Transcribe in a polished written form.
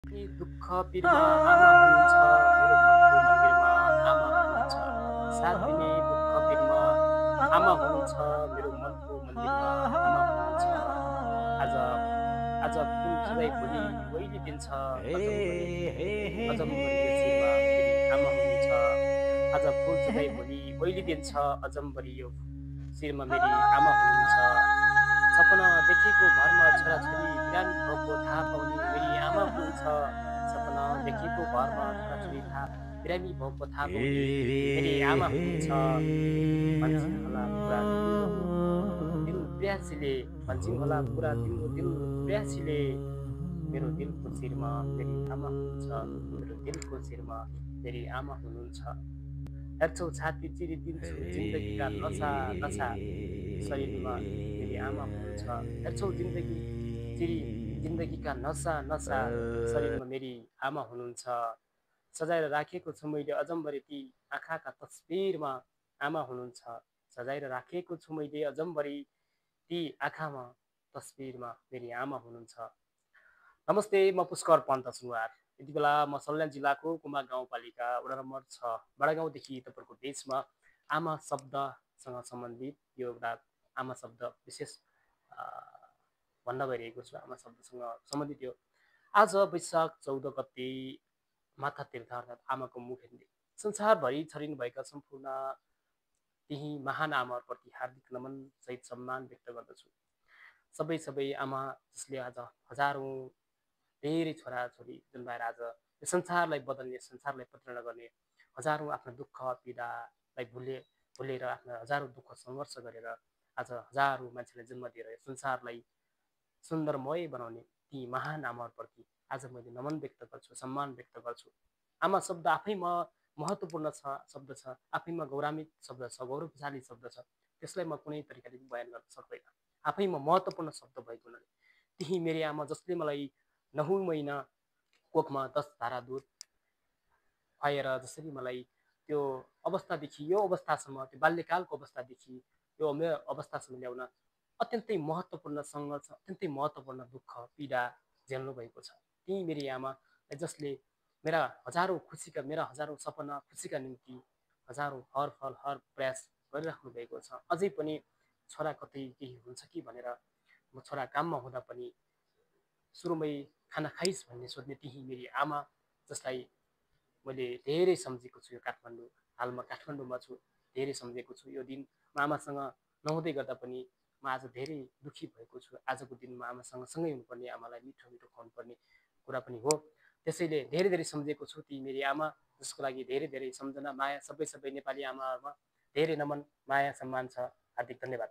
नि दुःख पिरमा आमा हुनुहुन्छ, मेरो मनको मन्दिरमा आमा हुनुहुन्छ। साथ दिने दुःख पिरमा आमा हुनुहुन्छ, मेरो मनको मन्दिरमा आमा हुनुहुन्छ। आज आज फुल खिलाई भोलि ओइली दिन्छ अजम्बरी अजम्बरी यो शिरमा मेरी आमा हुनुहुन्छ। आज फुल चुकाई भोलि ओइली दिन्छ अजम्बरी यो शिरमा मेरी आमा हुनुहुन्छ। सपना देखेको भरमा छोराछोरी बिरामी भएको थाहा पाउने मेरी आमा हुनुहुन्छ। सपना देखेको भरमा छोराछोरी बिरामी भएको थाहा पाउने मेरी आमा हुनुहुन्छ। भन्छन् होला पुरा तिम्रो दिल प्यासीले, भन्छन् होला पुरा तिम्रो दिल प्यासीले। मेरो दिलको शिरमा मेरी आमा हुनुहुन्छ, मेरो दिलको शिरमा मेरी आमा हुनुहुन्छ। हेर्छौ छाती चिरिदिन्छु जिन्दगीका नसा नसा शरीरमा मेरी आमा हुनुहुन्छ। हेर्छौ जिन्दगीका नसा नसा शरीरमा मेरी आमा हुनुहुन्छ। सजाएर राखेको छु मैले अजम्बरी ती आँखाका तस्बिरमा आमा हुनुहुन्छ। सजाएर राखेको छु मैले अजम्बरी ती आँखामा तस्बिरमा मेरी आमा हुनुहुन्छ। नमस्ते, म पुष्कर पन्त सुनुवार। यति बेला म सल्यान जिल्लाको कुमा गाउँपालिका वडा नम्बर 6 बडागाउँदेखि तपाईँहरूको बिचमा आमा शब्दसँग सम्बन्धित यो एउटा आमा शब्द विशेष भन्न गइरहेको छु। आमा शब्दसँग सम्बन्धित यो आज वैशाख 14 गते माता तीर्थ अर्थात् आमाको मुख हेर्ने संसारभरि छरिनुभएका सम्पूर्ण त्यही महान आमाहरूप्रति हार्दिक नमन सहित सम्मान व्यक्त गर्दछु। सबै आमा जसले आज हजारौँ धेरै छोराछोरी जन्माएर आज यो संसारलाई बदल्ने, संसारलाई परिचालन गर्ने, हजारौँ आफ्नो दुःख पीडालाई भुलेर आफ्नो हजारौँ दुःख सङ्घर्ष गरेर आज हजारौँ मान्छेलाई जन्म दिएर यो संसारलाई सुन्दरमय बनाउने ती महान आमाहरूप्रति आज मैले नमन व्यक्त गर्छु, सम्मान व्यक्त गर्छु। आमा शब्द आफैमा महत्त्वपूर्ण शब्द छ, आफैमा गौरवान्वित शब्द छ, गौरवशाली शब्द छ। त्यसलाई म कुनै तरिकाले बयान गर्न सक्दैन। आफैमा महत्त्वपूर्ण शब्द भएको हुनाले त्यही मेरी आमा जसले मलाई 9 महिना कोखमा 10 धारा दुध खुवाएर जसरी मलाई त्यो अवस्थादेखि यो अवस्थासम्म, त्यो बाल्यकालको अवस्थादेखि यो मेरो अवस्थासम्म ल्याउन अत्यन्तै महत्त्वपूर्ण सङ्घर्ष, अत्यन्तै महत्त्वपूर्ण दुःख पीडा झेल्नु भएको छ। ती मेरी आमा जसले मेरा हजारौँ सपना खुसीका निम्ति हजारौँ हर फल हर प्रयास गरिराख्नु भएको छ। अझै पनि छोरा कतै केही हुन्छ कि भनेर म छोरा काममा हुँदा पनि सुरुमै खाना खाइस् भन्ने सोध्ने त्यही मेरी आमा जसलाई मैले धेरै सम्झेको छु। यो काठमाडौँ, हाल म काठमाडौँमा छु, धेरै सम्झेको छु। यो दिन म आमासँग नहुँदै गर्दा पनि म आज धेरै दुःखी भएको छु। आजको दिन म आमासँग सँगै हुनुपर्ने, आमालाई मिठो मिठो खुवाउनुपर्ने कुरा पनि हो। त्यसैले धेरै सम्झेको छु ती मेरी आमा, जसको लागि धेरै सम्झना माया सबै नेपाली आमाहरूमा धेरै नमन माया सम्मान छ। हार्दिक धन्यवाद।